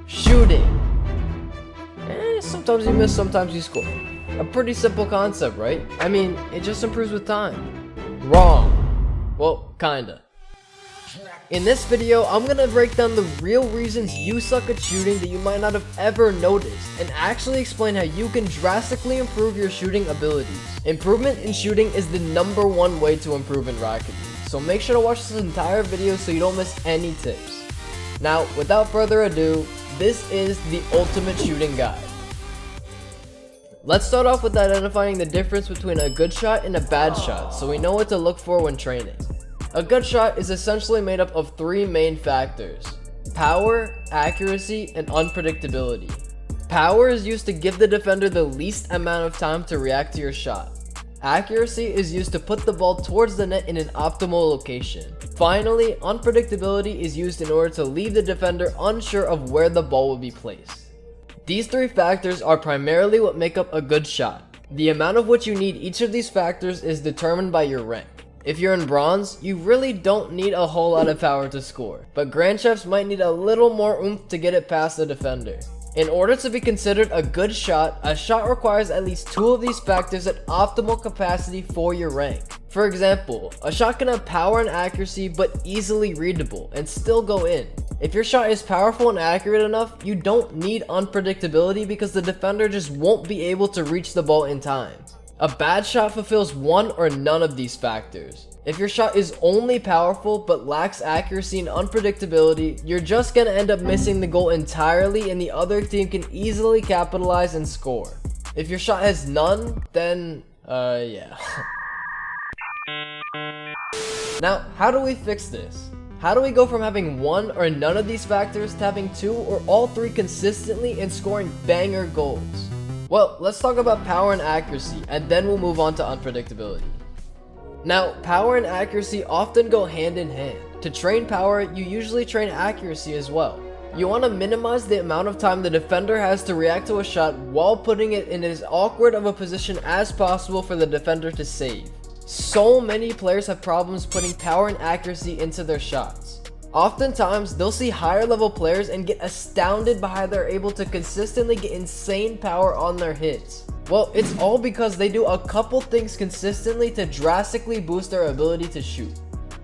Shooting. Sometimes you miss, sometimes you score. A pretty simple concept, right? I mean, it just improves with time. Wrong. Well, kinda. In this video, I'm gonna break down the real reasons you suck at shooting that you might not have ever noticed, and actually explain how you can drastically improve your shooting abilities. Improvement in shooting is the #1 way to improve in Rocket League, so make sure to watch this entire video so you don't miss any tips. Now, without further ado, this is the ultimate shooting guide. Let's start off with identifying the difference between a good shot and a bad shot so we know what to look for when training. A good shot is essentially made up of 3 main factors: power, accuracy, and unpredictability. Power is used to give the defender the least amount of time to react to your shot. Accuracy is used to put the ball towards the net in an optimal location. Finally, unpredictability is used in order to leave the defender unsure of where the ball will be placed. These 3 factors are primarily what make up a good shot. The amount of which you need each of these factors is determined by your rank. If you're in bronze, you really don't need a whole lot of power to score, but Grand Chefs might need a little more oomph to get it past the defender. In order to be considered a good shot, a shot requires at least 2 of these factors at optimal capacity for your rank. For example, a shot can have power and accuracy but easily readable and still go in. If your shot is powerful and accurate enough, you don't need unpredictability because the defender just won't be able to reach the ball in time. A bad shot fulfills one or none of these factors. If your shot is only powerful but lacks accuracy and unpredictability, you're just gonna end up missing the goal entirely and the other team can easily capitalize and score. If your shot has none, then, yeah. Now, how do we fix this? How do we go from having 1 or none of these factors to having 2 or all 3 consistently and scoring banger goals? Well, let's talk about power and accuracy, and then we'll move on to unpredictability. Now, power and accuracy often go hand in hand. To train power, you usually train accuracy as well. You want to minimize the amount of time the defender has to react to a shot while putting it in as awkward of a position as possible for the defender to save. So many players have problems putting power and accuracy into their shots. Oftentimes, they'll see higher level players and get astounded by how they're able to consistently get insane power on their hits. Well, it's all because they do a couple things consistently to drastically boost their ability to shoot.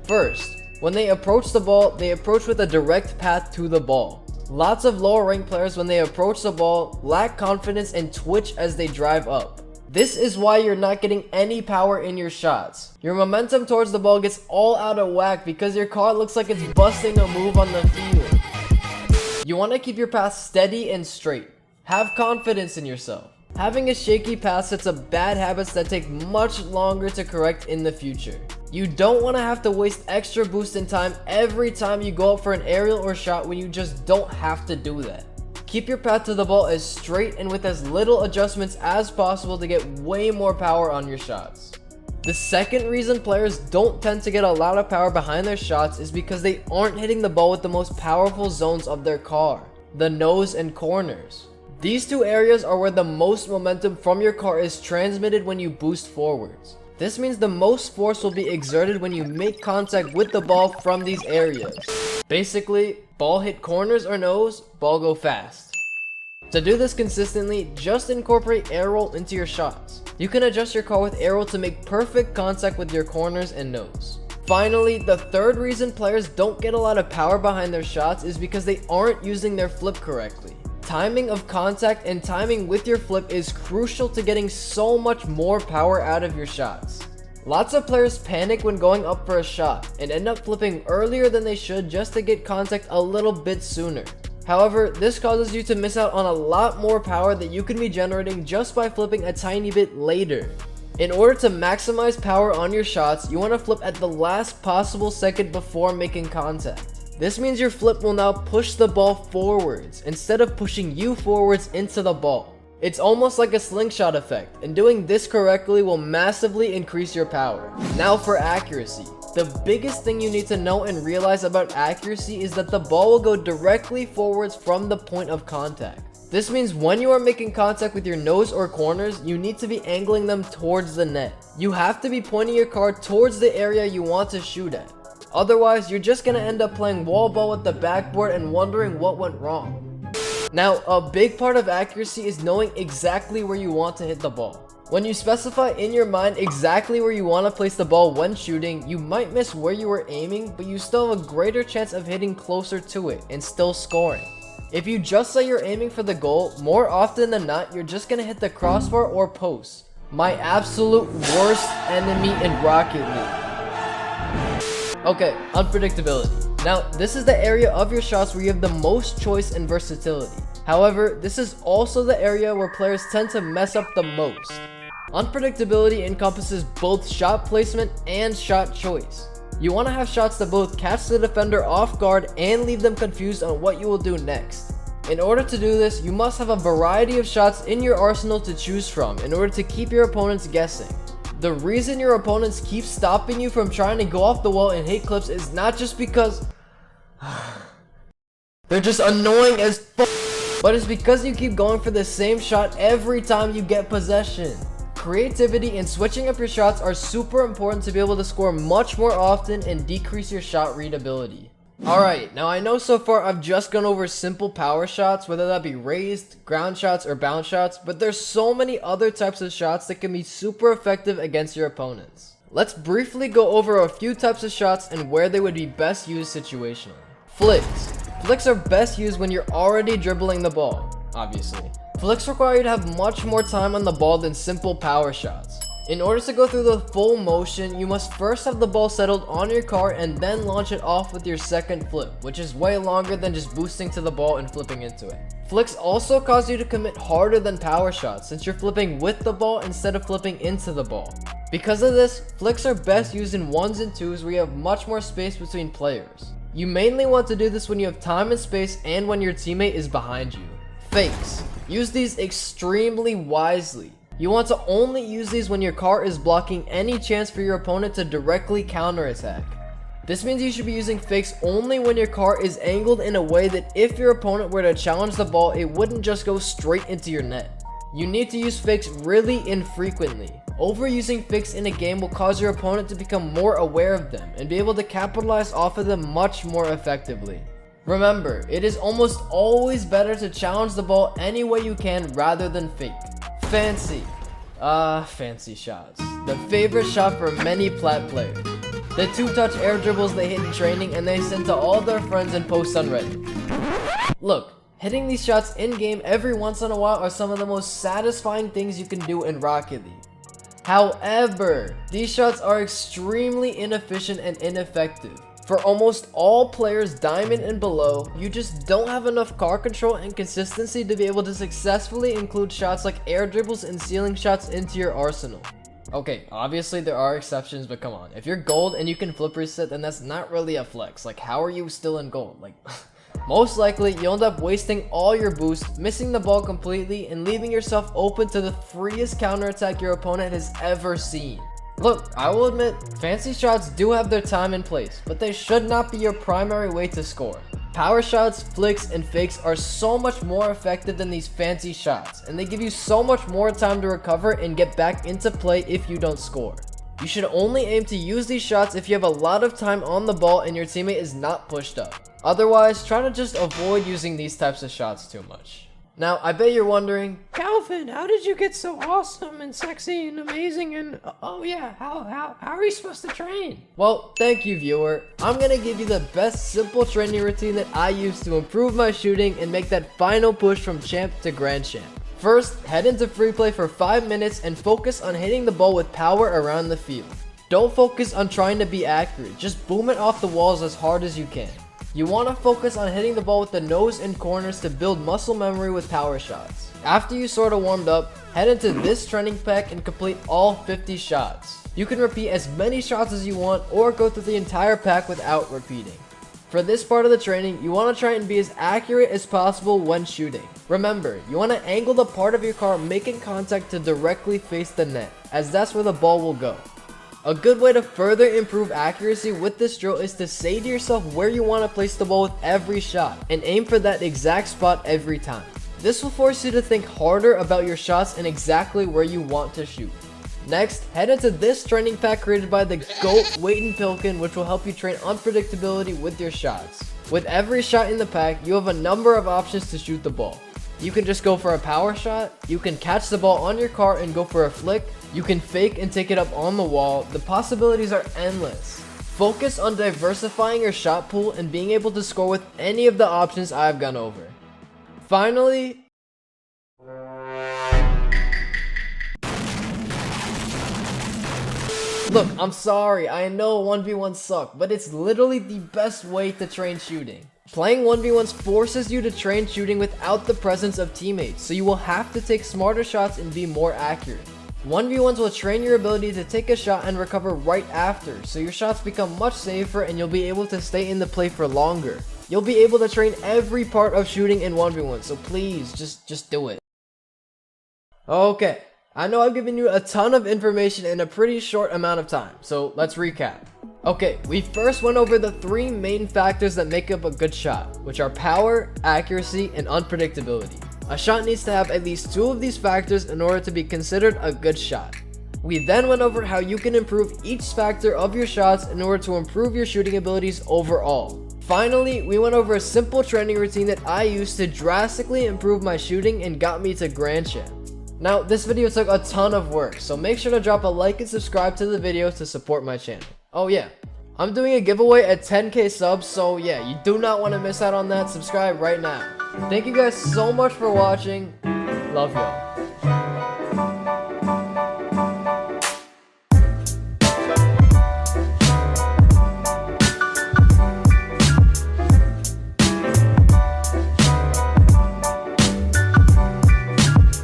First, when they approach the ball, they approach with a direct path to the ball. Lots of lower ranked players, when they approach the ball, lack confidence and twitch as they drive up. This is why you're not getting any power in your shots. Your momentum towards the ball gets all out of whack because your car looks like it's busting a move on the field. You want to keep your path steady and straight. Have confidence in yourself. Having a shaky path sets up bad habits that take much longer to correct in the future. You don't want to have to waste extra boost in time every time you go up for an aerial or shot when you just don't have to do that. Keep your path to the ball as straight and with as little adjustments as possible to get way more power on your shots. The second reason players don't tend to get a lot of power behind their shots is because they aren't hitting the ball with the most powerful zones of their car, the nose and corners. These 2 areas are where the most momentum from your car is transmitted when you boost forwards. This means the most force will be exerted when you make contact with the ball from these areas. Basically, ball hit corners or nose, ball go fast. To do this consistently, just incorporate air roll into your shots. You can adjust your car with air roll to make perfect contact with your corners and nose. Finally, the third reason players don't get a lot of power behind their shots is because they aren't using their flip correctly. Timing of contact and timing with your flip is crucial to getting so much more power out of your shots. Lots of players panic when going up for a shot and end up flipping earlier than they should just to get contact a little bit sooner. However, this causes you to miss out on a lot more power that you can be generating just by flipping a tiny bit later. In order to maximize power on your shots, you want to flip at the last possible second before making contact. This means your flip will now push the ball forwards instead of pushing you forwards into the ball. It's almost like a slingshot effect, and doing this correctly will massively increase your power. Now for accuracy. The biggest thing you need to know and realize about accuracy is that the ball will go directly forwards from the point of contact. This means when you are making contact with your nose or corners, you need to be angling them towards the net. You have to be pointing your car towards the area you want to shoot at. Otherwise, you're just gonna end up playing wall ball with the backboard and wondering what went wrong. Now, a big part of accuracy is knowing exactly where you want to hit the ball. When you specify in your mind exactly where you want to place the ball when shooting, you might miss where you were aiming, but you still have a greater chance of hitting closer to it and still scoring. If you just say you're aiming for the goal, more often than not, you're just gonna hit the crossbar or post. My absolute worst enemy in Rocket League. Okay, unpredictability. Now, this is the area of your shots where you have the most choice and versatility. However, this is also the area where players tend to mess up the most. Unpredictability encompasses both shot placement and shot choice. You want to have shots that both catch the defender off guard and leave them confused on what you will do next. In order to do this, you must have a variety of shots in your arsenal to choose from in order to keep your opponents guessing. The reason your opponents keep stopping you from trying to go off the wall and hit clips is not just because they're just annoying as fuck, but it's because you keep going for the same shot every time you get possession. Creativity and switching up your shots are super important to be able to score much more often and decrease your shot readability. Alright, now I know so far I've just gone over simple power shots, whether that be raised, ground shots, or bounce shots, but there's so many other types of shots that can be super effective against your opponents. Let's briefly go over a few types of shots and where they would be best used situationally. Flicks. Flicks are best used when you're already dribbling the ball, obviously. Flicks require you to have much more time on the ball than simple power shots. In order to go through the full motion, you must first have the ball settled on your car and then launch it off with your second flip, which is way longer than just boosting to the ball and flipping into it. Flicks also cause you to commit harder than power shots since you're flipping with the ball instead of flipping into the ball. Because of this, flicks are best used in 1s and 2s where you have much more space between players. You mainly want to do this when you have time and space and when your teammate is behind you. Fakes. Use these extremely wisely. You want to only use these when your car is blocking any chance for your opponent to directly counterattack. This means you should be using fakes only when your car is angled in a way that if your opponent were to challenge the ball, it wouldn't just go straight into your net. You need to use fakes really infrequently. Overusing fakes in a game will cause your opponent to become more aware of them and be able to capitalize off of them much more effectively. Remember, it is almost always better to challenge the ball any way you can rather than fake. Fancy. Fancy shots. The favorite shot for many plat players. The 2-touch air dribbles they hit in training and they send to all their friends and post on Reddit. Look, hitting these shots in-game every once in a while are some of the most satisfying things you can do in Rocket League. However, these shots are extremely inefficient and ineffective. For almost all players diamond and below, you just don't have enough car control and consistency to be able to successfully include shots like air dribbles and ceiling shots into your arsenal. Okay, obviously there are exceptions, but come on. If you're gold and you can flip reset, then that's not really a flex. Like, how are you still in gold? Like, most likely you'll end up wasting all your boost, missing the ball completely, and leaving yourself open to the freest counterattack your opponent has ever seen. Look, I will admit, fancy shots do have their time and place, but they should not be your primary way to score. Power shots, flicks, and fakes are so much more effective than these fancy shots, and they give you so much more time to recover and get back into play if you don't score. You should only aim to use these shots if you have a lot of time on the ball and your teammate is not pushed up. Otherwise, try to just avoid using these types of shots too much. Now, I bet you're wondering, Calvin, how did you get so awesome and sexy and amazing and oh yeah, how are you supposed to train? well, thank you viewer. I'm gonna give you the best simple training routine that I use to improve my shooting and make that final push from champ to grand champ. First, head into free play for 5 minutes and focus on hitting the ball with power around the field. Don't focus on trying to be accurate, just boom it off the walls as hard as you can. You want to focus on hitting the ball with the nose and corners to build muscle memory with power shots. After you sort of warmed up, head into this training pack and complete all 50 shots. You can repeat as many shots as you want or go through the entire pack without repeating. For this part of the training, you want to try and be as accurate as possible when shooting. Remember, you want to angle the part of your car making contact to directly face the net, as that's where the ball will go. A good way to further improve accuracy with this drill is to say to yourself where you want to place the ball with every shot and aim for that exact spot every time. This will force you to think harder about your shots and exactly where you want to shoot. Next, head into this training pack created by the GOAT Wade and Pilkin, which will help you train unpredictability with your shots. With every shot in the pack, you have a number of options to shoot the ball. You can just go for a power shot, you can catch the ball on your cart and go for a flick, you can fake and take it up on the wall. The possibilities are endless. Focus on diversifying your shot pool and being able to score with any of the options I've gone over. Finally, look, I'm sorry, I know 1v1s suck, but it's literally the best way to train shooting. Playing 1v1s forces you to train shooting without the presence of teammates, so you will have to take smarter shots and be more accurate. 1v1s will train your ability to take a shot and recover right after, so your shots become much safer and you'll be able to stay in the play for longer. You'll be able to train every part of shooting in 1v1, so please, just do it. Okay, I know I've given you a ton of information in a pretty short amount of time, so let's recap. Okay, we first went over the 3 main factors that make up a good shot, which are power, accuracy, and unpredictability. A shot needs to have at least 2 of these factors in order to be considered a good shot. We then went over how you can improve each factor of your shots in order to improve your shooting abilities overall. Finally, we went over a simple training routine that I used to drastically improve my shooting and got me to Grand Champ. Now, this video took a ton of work, so make sure to drop a like and subscribe to the video to support my channel. Oh yeah, I'm doing a giveaway at 10k subs, so yeah, you do not want to miss out on that. Subscribe right now. Thank you guys so much for watching. Love y'all.